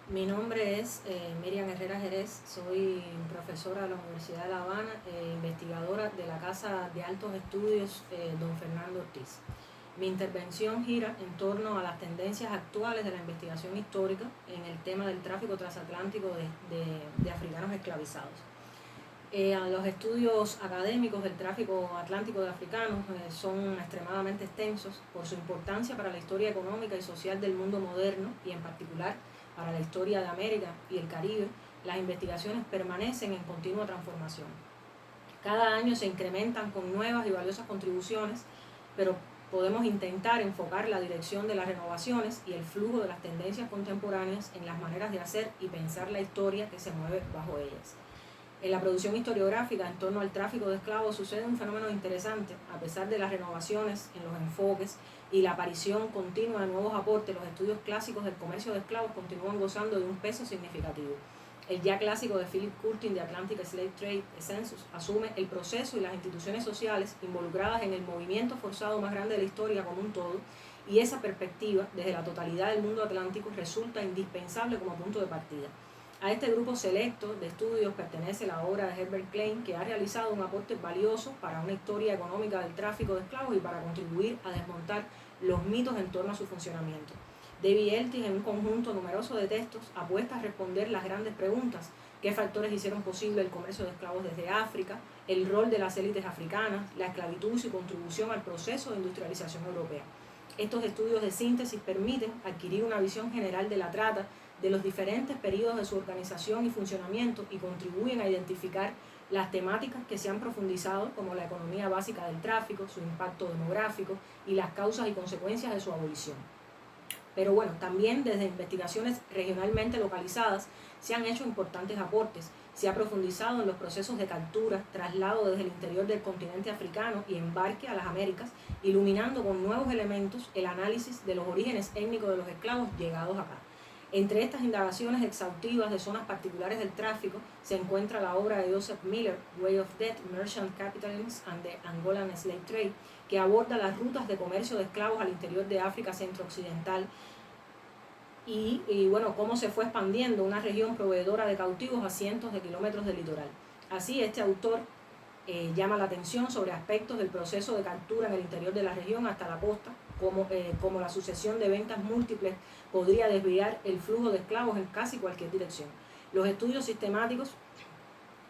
Mi nombre es Miriam Herrera Jerez, soy profesora de la Universidad de La Habana e investigadora de la Casa de Altos Estudios Don Fernando Ortiz. Mi intervención gira en torno a las tendencias actuales de la investigación histórica en el tema del tráfico transatlántico de africanos esclavizados. Los estudios académicos del tráfico atlántico de africanos son extremadamente extensos por su importancia para la historia económica y social del mundo moderno y en particular para la historia de América y el Caribe. Las investigaciones permanecen en continua transformación. Cada año se incrementan con nuevas y valiosas contribuciones, pero podemos intentar enfocar la dirección de las renovaciones y el flujo de las tendencias contemporáneas en las maneras de hacer y pensar la historia que se mueve bajo ellas. En la producción historiográfica en torno al tráfico de esclavos sucede un fenómeno interesante. A pesar de las renovaciones en los enfoques y la aparición continua de nuevos aportes, los estudios clásicos del comercio de esclavos continúan gozando de un peso significativo. El ya clásico de Philip Curtin de Atlantic Slave Trade, Census, asume el proceso y las instituciones sociales involucradas en el movimiento forzado más grande de la historia como un todo, y esa perspectiva, desde la totalidad del mundo atlántico, resulta indispensable como punto de partida. A este grupo selecto de estudios pertenece la obra de Herbert Klein, que ha realizado un aporte valioso para una historia económica del tráfico de esclavos y para contribuir a desmontar los mitos en torno a su funcionamiento. David Eltis, en un conjunto numeroso de textos, apuesta a responder las grandes preguntas: ¿qué factores hicieron posible el comercio de esclavos desde África?, el rol de las élites africanas, la esclavitud y su contribución al proceso de industrialización europea. Estos estudios de síntesis permiten adquirir una visión general de la trata, de los diferentes periodos de su organización y funcionamiento, y contribuyen a identificar las temáticas que se han profundizado, como la economía básica del tráfico, su impacto demográfico y las causas y consecuencias de su abolición. Pero bueno, también desde investigaciones regionalmente localizadas se han hecho importantes aportes. Se ha profundizado en los procesos de captura, traslado desde el interior del continente africano y embarque a las Américas, iluminando con nuevos elementos el análisis de los orígenes étnicos de los esclavos llegados acá. Entre estas indagaciones exhaustivas de zonas particulares del tráfico se encuentra la obra de Joseph Miller, Way of Death, Merchant Capitalism and the Angolan Slave Trade, que aborda las rutas de comercio de esclavos al interior de África centro-occidental y bueno, cómo se fue expandiendo una región proveedora de cautivos a cientos de kilómetros del litoral. Así, este autor llama la atención sobre aspectos del proceso de captura en el interior de la región hasta la costa, como la sucesión de ventas múltiples podría desviar el flujo de esclavos en casi cualquier dirección. Los estudios sistemáticos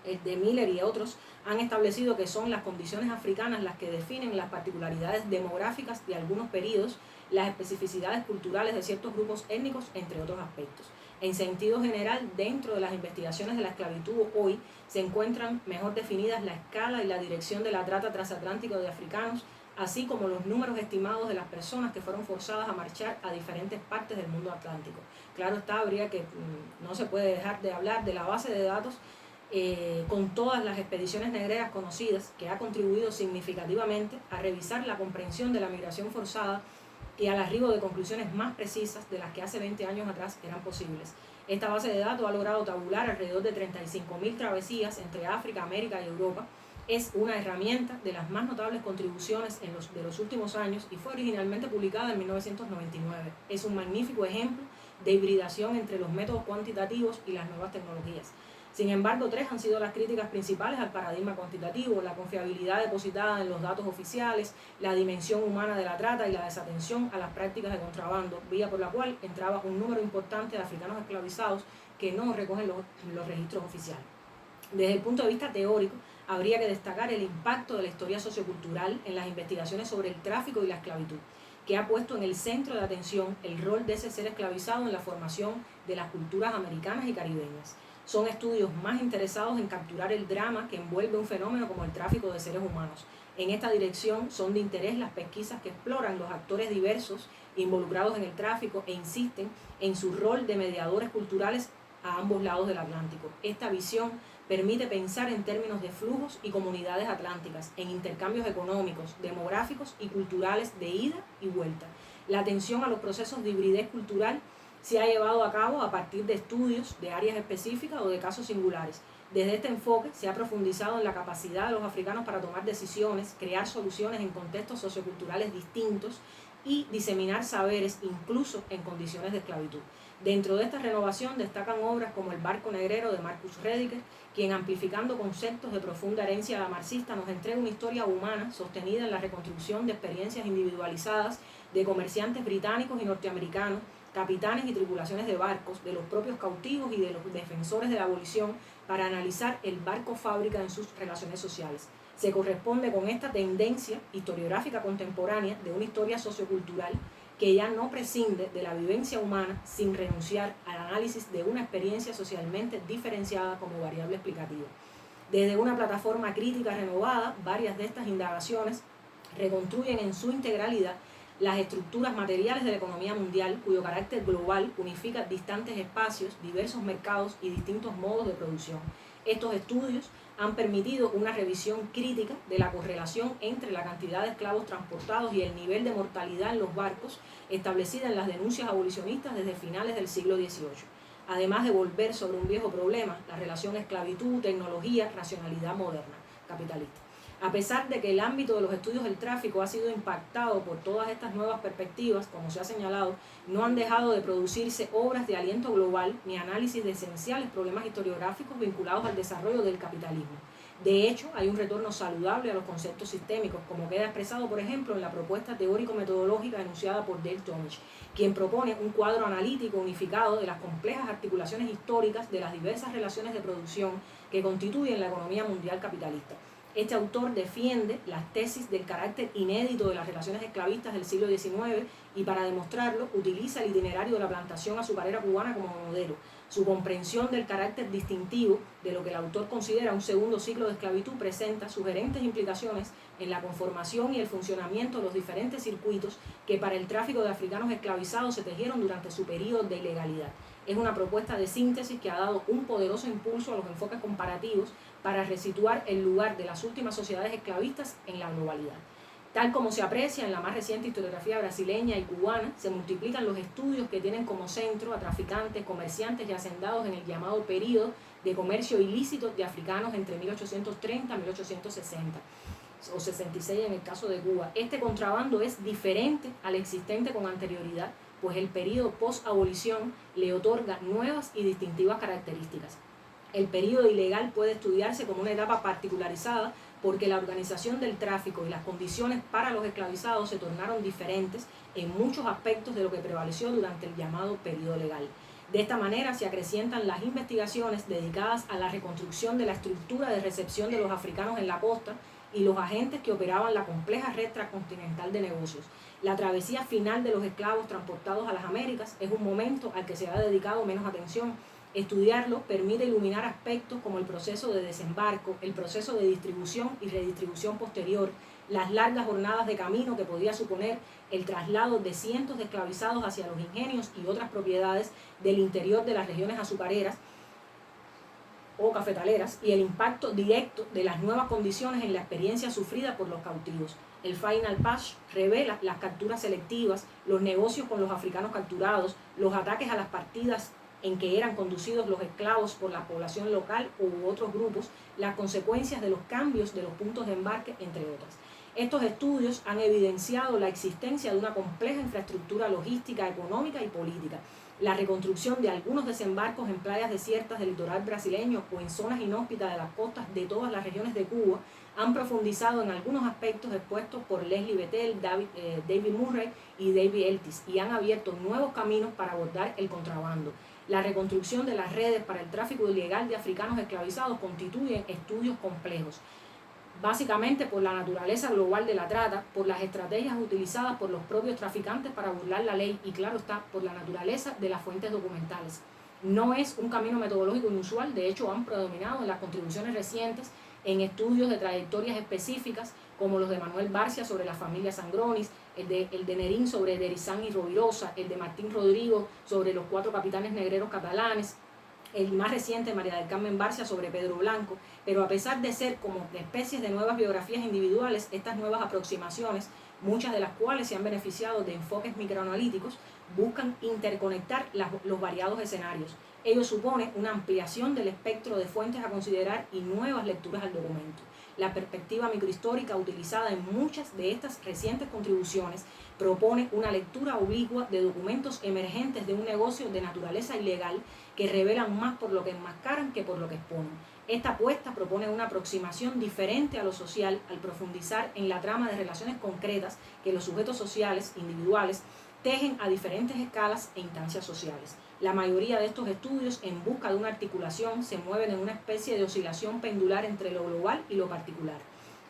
de Miller y otros han establecido que son las condiciones africanas las que definen las particularidades demográficas de algunos periodos, las especificidades culturales de ciertos grupos étnicos, entre otros aspectos. En sentido general, dentro de las investigaciones de la esclavitud hoy se encuentran mejor definidas la escala y la dirección de la trata transatlántica de africanos, así como los números estimados de las personas que fueron forzadas a marchar a diferentes partes del mundo atlántico. Claro está, no se puede dejar de hablar de la base de datos con todas las expediciones negreras conocidas, que ha contribuido significativamente a revisar la comprensión de la migración forzada y al arribo de conclusiones más precisas de las que hace 20 años atrás eran posibles. Esta base de datos ha logrado tabular alrededor de 35.000 travesías entre África, América y Europa. Es una herramienta de las más notables contribuciones de los últimos años y fue originalmente publicada en 1999. Es un magnífico ejemplo de hibridación entre los métodos cuantitativos y las nuevas tecnologías. Sin embargo, 3 han sido las críticas principales al paradigma cuantitativo: la confiabilidad depositada en los datos oficiales, la dimensión humana de la trata y la desatención a las prácticas de contrabando, vía por la cual entraba un número importante de africanos esclavizados que no recogen los registros oficiales. Desde el punto de vista teórico, habría que destacar el impacto de la historia sociocultural en las investigaciones sobre el tráfico y la esclavitud, que ha puesto en el centro de atención el rol de ese ser esclavizado en la formación de las culturas americanas y caribeñas. Son estudios más interesados en capturar el drama que envuelve un fenómeno como el tráfico de seres humanos. En esta dirección son de interés las pesquisas que exploran los actores diversos involucrados en el tráfico e insisten en su rol de mediadores culturales a ambos lados del Atlántico. Esta visión permite pensar en términos de flujos y comunidades atlánticas, en intercambios económicos, demográficos y culturales de ida y vuelta. La atención a los procesos de hibridez cultural se ha llevado a cabo a partir de estudios de áreas específicas o de casos singulares. Desde este enfoque se ha profundizado en la capacidad de los africanos para tomar decisiones, crear soluciones en contextos socioculturales distintos y diseminar saberes incluso en condiciones de esclavitud. Dentro de esta renovación destacan obras como El barco negrero de Marcus Rediker, quien amplificando conceptos de profunda herencia marxista nos entrega una historia humana sostenida en la reconstrucción de experiencias individualizadas de comerciantes británicos y norteamericanos, capitanes y tripulaciones de barcos, de los propios cautivos y de los defensores de la abolición, para analizar el barco fábrica en sus relaciones sociales. Se corresponde con esta tendencia historiográfica contemporánea de una historia sociocultural que ya no prescinde de la vivencia humana sin renunciar al análisis de una experiencia socialmente diferenciada como variable explicativa. Desde una plataforma crítica renovada, varias de estas indagaciones reconstruyen en su integralidad las estructuras materiales de la economía mundial, cuyo carácter global unifica distantes espacios, diversos mercados y distintos modos de producción. Estos estudios han permitido una revisión crítica de la correlación entre la cantidad de esclavos transportados y el nivel de mortalidad en los barcos establecida en las denuncias abolicionistas desde finales del siglo XVIII. Además de volver sobre un viejo problema, la relación esclavitud, tecnología, racionalidad moderna, capitalista. A pesar de que el ámbito de los estudios del tráfico ha sido impactado por todas estas nuevas perspectivas, como se ha señalado, no han dejado de producirse obras de aliento global ni análisis de esenciales problemas historiográficos vinculados al desarrollo del capitalismo. De hecho, hay un retorno saludable a los conceptos sistémicos, como queda expresado, por ejemplo, en la propuesta teórico-metodológica enunciada por Dale Tomic, quien propone un cuadro analítico unificado de las complejas articulaciones históricas de las diversas relaciones de producción que constituyen la economía mundial capitalista. Este autor defiende las tesis del carácter inédito de las relaciones esclavistas del siglo XIX y para demostrarlo utiliza el itinerario de la plantación azucarera cubana como modelo. Su comprensión del carácter distintivo de lo que el autor considera un segundo ciclo de esclavitud presenta sugerentes implicaciones en la conformación y el funcionamiento de los diferentes circuitos que para el tráfico de africanos esclavizados se tejieron durante su periodo de ilegalidad. Es una propuesta de síntesis que ha dado un poderoso impulso a los enfoques comparativos para resituar el lugar de las últimas sociedades esclavistas en la globalidad. Tal como se aprecia en la más reciente historiografía brasileña y cubana, se multiplican los estudios que tienen como centro a traficantes, comerciantes y hacendados en el llamado período de comercio ilícito de africanos entre 1830 y 1860, o 66 en el caso de Cuba. Este contrabando es diferente al existente con anterioridad, pues el período post-abolición le otorga nuevas y distintivas características. El período ilegal puede estudiarse como una etapa particularizada porque la organización del tráfico y las condiciones para los esclavizados se tornaron diferentes en muchos aspectos de lo que prevaleció durante el llamado período legal. De esta manera se acrecientan las investigaciones dedicadas a la reconstrucción de la estructura de recepción de los africanos en la costa y los agentes que operaban la compleja red transcontinental de negocios. La travesía final de los esclavos transportados a las Américas es un momento al que se ha dedicado menos atención. Estudiarlo permite iluminar aspectos como el proceso de desembarco, el proceso de distribución y redistribución posterior, las largas jornadas de camino que podía suponer el traslado de cientos de esclavizados hacia los ingenios y otras propiedades del interior de las regiones azucareras o cafetaleras y el impacto directo de las nuevas condiciones en la experiencia sufrida por los cautivos. El Final Patch revela las capturas selectivas, los negocios con los africanos capturados, los ataques a las partidas en que eran conducidos los esclavos por la población local u otros grupos, las consecuencias de los cambios de los puntos de embarque, entre otras. Estos estudios han evidenciado la existencia de una compleja infraestructura logística, económica y política. La reconstrucción de algunos desembarcos en playas desiertas del litoral brasileño o en zonas inhóspitas de las costas de todas las regiones de Cuba han profundizado en algunos aspectos expuestos por Leslie Bethel, David Murray y David Eltis y han abierto nuevos caminos para abordar el contrabando. La reconstrucción de las redes para el tráfico ilegal de africanos esclavizados constituyen estudios complejos, básicamente por la naturaleza global de la trata, por las estrategias utilizadas por los propios traficantes para burlar la ley y, claro está, por la naturaleza de las fuentes documentales. No es un camino metodológico inusual, de hecho han predominado en las contribuciones recientes en estudios de trayectorias específicas como los de Manuel Barcia sobre la familia Sangronis, el de Nerín sobre Derizán y Rovirosa, el de Martín Rodrigo sobre los 4 capitanes negreros catalanes, el más reciente, María del Carmen Barcia, sobre Pedro Blanco, pero a pesar de ser como especies de nuevas biografías individuales, estas nuevas aproximaciones, muchas de las cuales se han beneficiado de enfoques microanalíticos, buscan interconectar los variados escenarios. Ello supone una ampliación del espectro de fuentes a considerar y nuevas lecturas al documento. La perspectiva microhistórica utilizada en muchas de estas recientes contribuciones propone una lectura oblicua de documentos emergentes de un negocio de naturaleza ilegal que revelan más por lo que enmascaran que por lo que exponen. Esta apuesta propone una aproximación diferente a lo social al profundizar en la trama de relaciones concretas que los sujetos sociales, individuales, tejen a diferentes escalas e instancias sociales. La mayoría de estos estudios, en busca de una articulación, se mueven en una especie de oscilación pendular entre lo global y lo particular.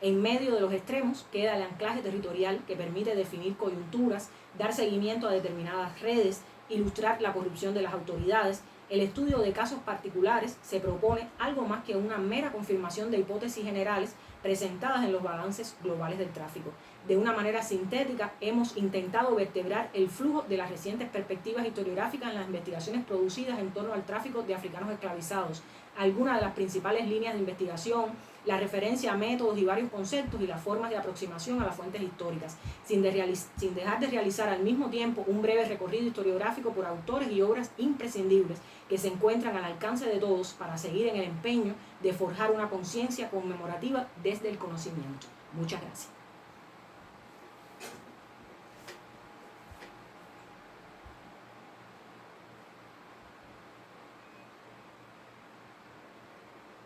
En medio de los extremos queda el anclaje territorial que permite definir coyunturas, dar seguimiento a determinadas redes, ilustrar la corrupción de las autoridades. El estudio de casos particulares se propone algo más que una mera confirmación de hipótesis generales presentadas en los balances globales del tráfico. De una manera sintética, hemos intentado vertebrar el flujo de las recientes perspectivas historiográficas en las investigaciones producidas en torno al tráfico de africanos esclavizados, algunas de las principales líneas de investigación, la referencia a métodos y varios conceptos y las formas de aproximación a las fuentes históricas, sin dejar de realizar al mismo tiempo un breve recorrido historiográfico por autores y obras imprescindibles que se encuentran al alcance de todos para seguir en el empeño de forjar una conciencia conmemorativa desde el conocimiento. Muchas gracias.